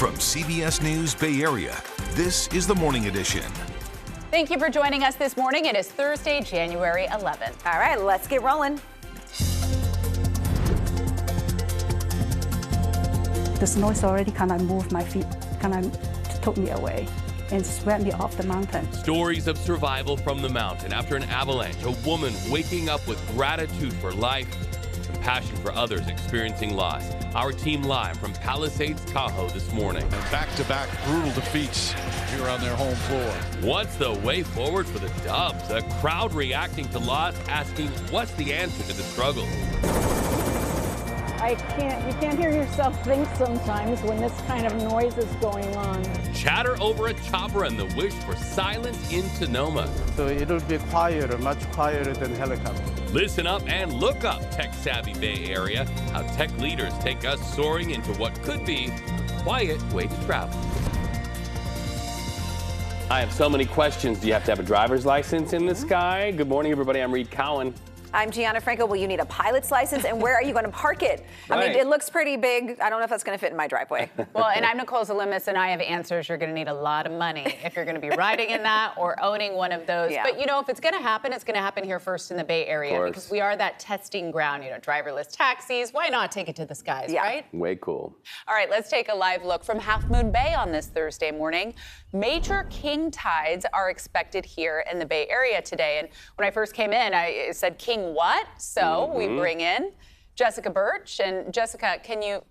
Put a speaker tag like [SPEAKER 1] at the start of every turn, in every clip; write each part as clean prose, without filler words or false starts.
[SPEAKER 1] From CBS News Bay Area, this is the Morning Edition.
[SPEAKER 2] Thank you for joining us this morning. It is Thursday, January 11th.
[SPEAKER 3] All right, let's get rolling.
[SPEAKER 4] The snow is already kind of moved my feet, kind of took me away and swept me off the mountain.
[SPEAKER 5] Stories of survival from the mountain after an avalanche, a woman waking up with gratitude for life, compassion for others experiencing loss. Our team live from Palisades, Tahoe this morning.
[SPEAKER 6] Back-to-back brutal defeats here on their home floor.
[SPEAKER 5] What's the way forward for the Dubs? A crowd reacting to loss, asking what's the answer to the struggle.
[SPEAKER 7] You can't hear yourself think sometimes when this kind of noise is going on.
[SPEAKER 5] Chatter over a chopper and the wish for silence in Sonoma.
[SPEAKER 8] So it'll be quieter, much quieter than helicopter.
[SPEAKER 5] Listen up and look up, tech-savvy Bay Area. How tech leaders take us soaring into what could be a quiet way to travel. I have so many questions. Do you have to have a driver's license in the sky? Good morning, everybody. I'm Reed Cowan.
[SPEAKER 3] I'm Gianna Franco. Will you need a pilot's license? And where are you going to park it?
[SPEAKER 5] Right.
[SPEAKER 3] I mean, it looks pretty big. I don't know if that's going to fit in my driveway.
[SPEAKER 2] Well, and I'm Nicole Zalimis, and I have answers. You're going to need a lot of money if you're going to be riding in that or owning one of those.
[SPEAKER 3] Yeah.
[SPEAKER 2] But, you know, if it's going to happen, it's going to happen here first in the Bay Area because we are that testing ground, you know, driverless taxis. Why not take it to the skies, right?
[SPEAKER 5] Way cool.
[SPEAKER 2] All right, let's take a live look from Half Moon Bay on this Thursday morning. Major king tides are expected here in the Bay Area today. And when I first came in, I said, king what? So we bring in Jessica Birch. And Jessica, can you...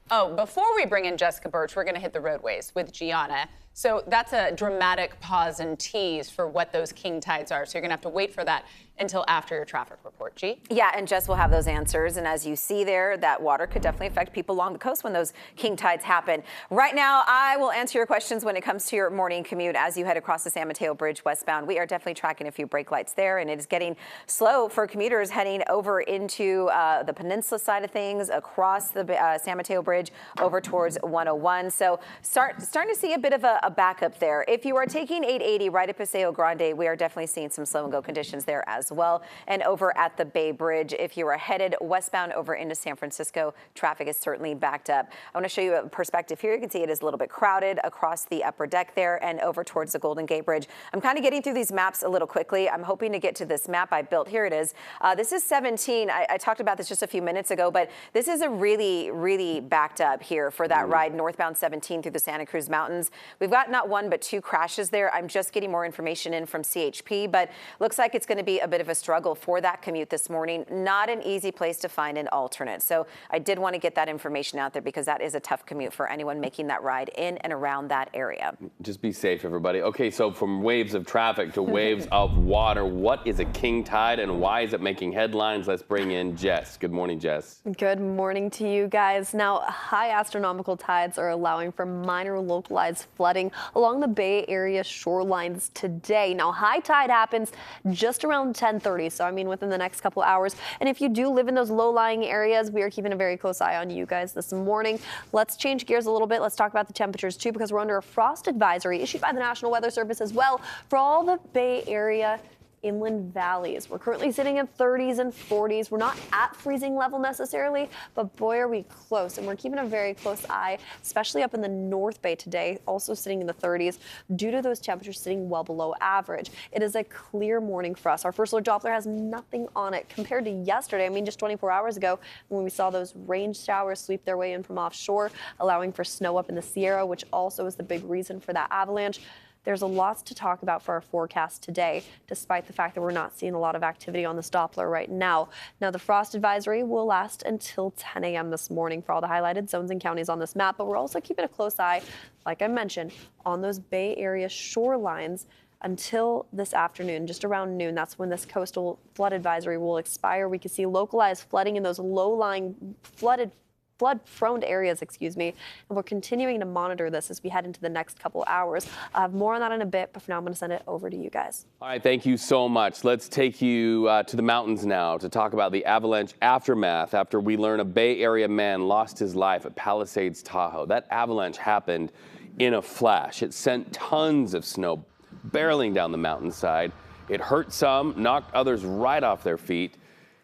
[SPEAKER 2] Oh, before we bring in Jessica Birch, we're going to hit the roadways with Gianna. So that's a dramatic pause and tease for what those king tides are. So you're going to have to wait for that until after your traffic report, G.
[SPEAKER 3] Yeah, and Jess will have those answers. And as you see there, that water could definitely affect people along the coast when those king tides happen. Right now, I will answer your questions when it comes to your morning commute as you head across the San Mateo Bridge westbound. We are definitely tracking a few brake lights there, and it is getting slow for commuters heading over into the peninsula side of things, across the San Mateo Bridge over towards 101. So starting to see a bit of a backup there. If you are taking 880 right at Paseo Grande, we are definitely seeing some slow and go conditions there as well. And over at the Bay Bridge, if you are headed westbound over into San Francisco, traffic is certainly backed up. I want to show you a perspective here. You can see it is a little bit crowded across the upper deck there and over towards the Golden Gate Bridge. I'm kind of getting through these maps a little quickly. I'm hoping to get to this map I built. Here it is. This is 17. I talked about this just a few minutes ago, but this is a really, really backed up here for that ride northbound 17 through the Santa Cruz Mountains. We've got not one but two crashes there. I'm just getting more information in from CHP, but looks like it's going to be a bit of a struggle for that commute this morning. Not an easy place to find an alternate. So I did want to get that information out there because that is a tough commute for anyone making that ride in and around that area.
[SPEAKER 5] Just be safe, everybody. Okay, so from waves of traffic to waves of water, what is a king tide and why is it making headlines? Let's bring in Jess. Good morning, Jess.
[SPEAKER 9] Good morning to you guys. Now, high astronomical tides are allowing for minor localized flooding along the Bay Area shorelines today. Now, high tide happens just around 10:30, so I mean within the next couple hours. And if you do live in those low-lying areas, we are keeping a very close eye on you guys this morning. Let's change gears a little bit. Let's talk about the temperatures too, because we're under a frost advisory issued by the National Weather Service as well for all the Bay Area inland valleys. We're currently sitting in 30s and 40s. We're not at freezing level necessarily, but boy, are we close. And we're keeping a very close eye, especially up in the North Bay today, also sitting in the 30s due to those temperatures sitting well below average. It is a clear morning for us. Our first alert Doppler has nothing on it compared to yesterday. I mean, just 24 hours ago when we saw those rain showers sweep their way in from offshore, allowing for snow up in the Sierra, which also is the big reason for that avalanche. There's a lot to talk about for our forecast today, despite the fact that we're not seeing a lot of activity on this Doppler right now. Now, the frost advisory will last until 10 a.m. this morning for all the highlighted zones and counties on this map, but we're also keeping a close eye, like I mentioned, on those Bay Area shorelines until this afternoon, just around noon. That's when this coastal flood advisory will expire. We can see localized flooding in those low-lying flood-prone areas, and we're continuing to monitor this as we head into the next couple hours. I'll have more on that in a bit, but for now I'm going to send it over to you guys.
[SPEAKER 5] All right, thank you so much. Let's take you to the mountains now to talk about the avalanche aftermath after we learn a Bay Area man lost his life at Palisades, Tahoe. That avalanche happened in a flash. It sent tons of snow barreling down the mountainside. It hurt some, knocked others right off their feet.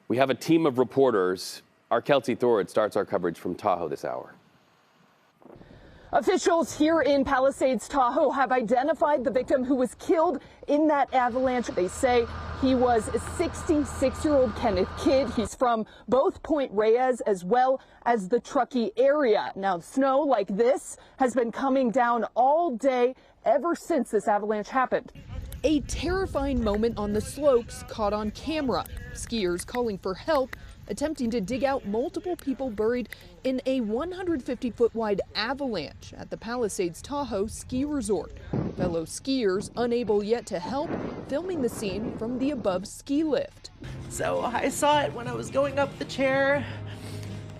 [SPEAKER 5] We have a team of reporters. Our Kelsey Thorud starts our coverage from Tahoe this hour.
[SPEAKER 10] Officials here in Palisades, Tahoe have identified the victim who was killed in that avalanche. They say he was a 66-year-old Kenneth Kidd. He's from both Point Reyes as well as the Truckee area. Now, snow like this has been coming down all day ever since this avalanche happened. A terrifying moment on the slopes caught on camera. Skiers calling for help, attempting to dig out multiple people buried in a 150-foot wide avalanche at the Palisades Tahoe ski resort. Fellow skiers unable yet to help, filming the scene from the above ski lift.
[SPEAKER 11] So I saw it when I was going up the chair,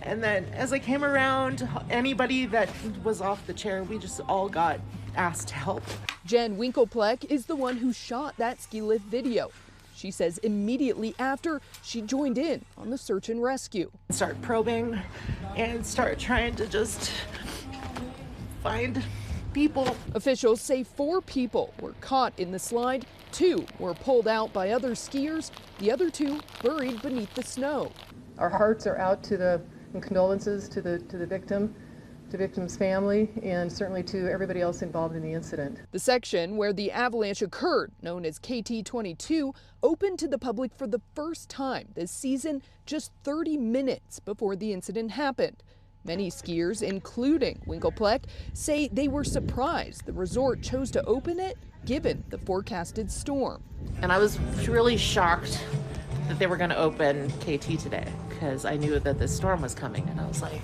[SPEAKER 11] and then as I came around, anybody that was off the chair, we just all got asked to help.
[SPEAKER 10] Jen Winklepleck is the one who shot that ski lift video. She says immediately after, she joined in on the search and rescue.
[SPEAKER 11] Start probing and start trying to just find people.
[SPEAKER 10] Officials say 4 people were caught in the slide. 2 were pulled out by other skiers. The other 2 buried beneath the snow.
[SPEAKER 12] Our hearts are out to and condolences to the victim, to victim's family, and certainly to everybody else involved in the incident.
[SPEAKER 10] The section where the avalanche occurred, known as KT-22, opened to the public for the first time this season, just 30 minutes before the incident happened. Many skiers, including Winklepleck, say they were surprised the resort chose to open it given the forecasted storm.
[SPEAKER 11] And I was really shocked that they were going to open KT today, because I knew that this storm was coming, and I was like,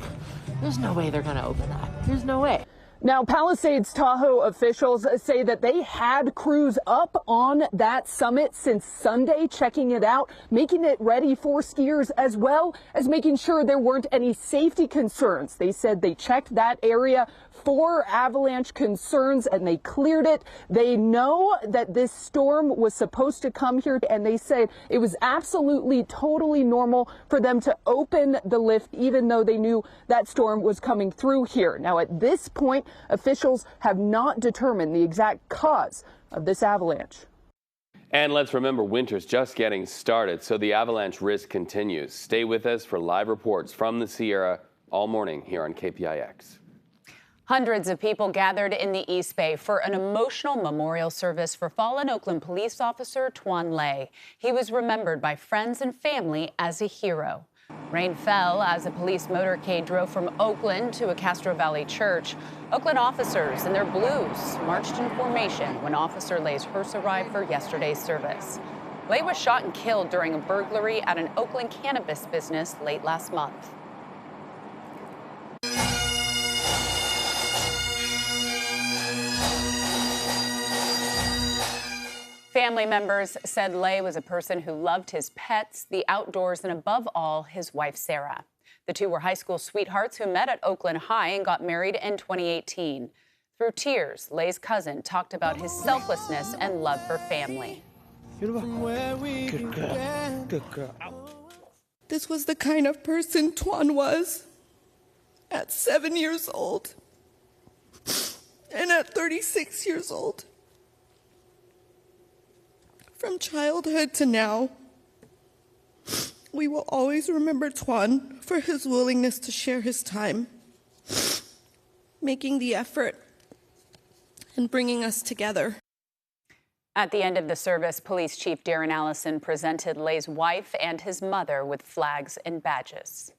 [SPEAKER 11] there's no way they're going to open that. There's no way.
[SPEAKER 10] Now, Palisades Tahoe officials say that they had crews up on that summit since Sunday, checking it out, making it ready for skiers, as well as making sure there weren't any safety concerns. They said they checked that area for avalanche concerns and they cleared it. They know that this storm was supposed to come here, and they said it was absolutely totally normal for them to open the lift even though they knew that storm was coming through here. Now, at this point, officials have not determined the exact cause of this avalanche.
[SPEAKER 5] And let's remember, winter's just getting started, so the avalanche risk continues. Stay with us for live reports from the Sierra all morning here on KPIX.
[SPEAKER 2] Hundreds of people gathered in the East Bay for an emotional memorial service for fallen Oakland police officer Tuan Le. He was remembered by friends and family as a hero. Rain fell as a police motorcade drove from Oakland to a Castro Valley church. Oakland officers in their blues marched in formation when Officer Le's hearse arrived for yesterday's service. Le was shot and killed during a burglary at an Oakland cannabis business late last month. Family members said Le was a person who loved his pets, the outdoors, and above all, his wife, Sarah. The two were high school sweethearts who met at Oakland High and got married in 2018. Through tears, Le's cousin talked about his selflessness and love for family.
[SPEAKER 13] Good girl. Good girl. This was the kind of person Tuan was at 7 years old and at 36 years old. From childhood to now, we will always remember Tuan for his willingness to share his time, making the effort, and bringing us together.
[SPEAKER 2] At the end of the service, Police Chief Darren Allison presented Le's wife and his mother with flags and badges.